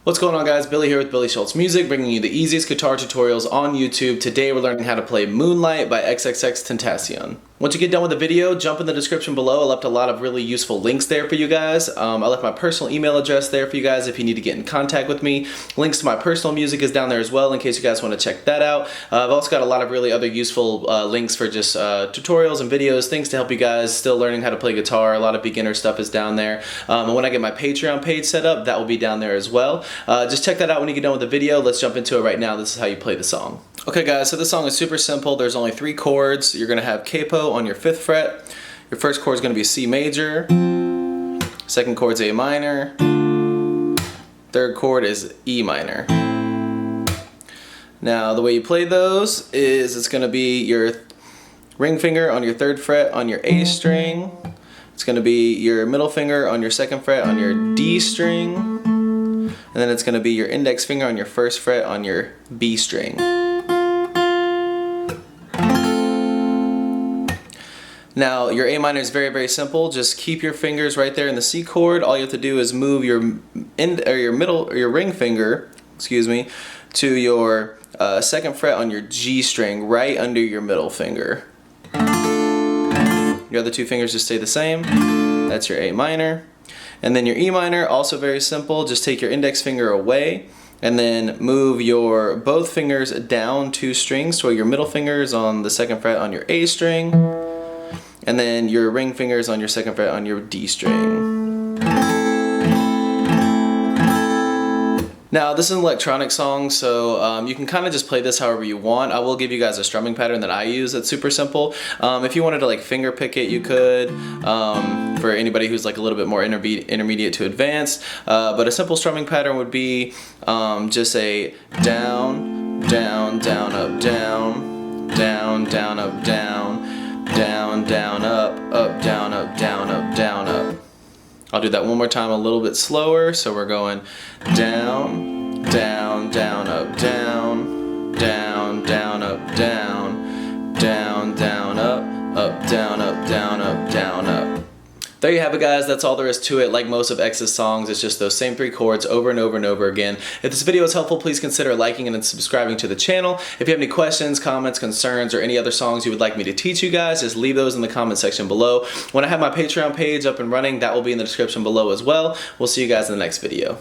What's going on, guys? Billy here with billyshultzmusic, bringing you the easiest guitar tutorials on YouTube. Today we're learning how to play Moonlight by XXXTentacion. Once you get done with the video, jump in the description below. I left a lot of really useful links there for you guys. I left my personal email address there for you guys if you need to get in contact with me. Links to my personal music is down there as well in case you guys want to check that out. I've also got a lot of really other useful links for just tutorials and videos, things to help you guys still learning how to play guitar. A lot of beginner stuff is down there. And when I get my Patreon page set up, that will be down there as well. Just check that out when you get done with the video. Let's jump into it right now. This is how you play the song. Okay guys, so this song is super simple. There's only 3 chords. You're going to have capo on your 5th fret. Your first chord is going to be C major. Second chord is A minor. Third chord is E minor. Now the way you play those is it's going to be your ring finger on your 3rd fret on your A string. It's going to be your middle finger on your 2nd fret on your D string. And then it's going to be your index finger on your 1st fret on your B string. Now your A minor is very, very simple. Just keep your fingers right there in the C chord. All you have to do is move your ring finger, to your 2nd fret on your G string, right under your middle finger. Your other 2 fingers just stay the same. That's your A minor. And then your E minor, also very simple. Just take your index finger away and then move your both fingers down 2 strings to where your middle finger is on the 2nd fret on your A string. And then your ring fingers on your 2nd fret on your D string. Now this is an electronic song, so you can kind of just play this however you want. I will give you guys a strumming pattern that I use that's super simple. If you wanted to like finger pick it, you could. For anybody who's like a little bit more intermediate to advanced. But a simple strumming pattern would be just a down, down, down, up, down, down, down, up, down, down, down, up, down, up, down, up, down, up. I'll do that one more time a little bit slower. So we're going down, down, down, up, down, down, down, up, down, down, down, up, down, up, down, up, down, up. There you have it, guys. That's all there is to it. Like most of X's songs, it's just those same 3 chords over and over and over again. If this video is helpful, please consider liking and subscribing to the channel. If you have any questions, comments, concerns, or any other songs you would like me to teach you guys, just leave those in the comment section below. When I have my Patreon page up and running, that will be in the description below as well. We'll see you guys in the next video.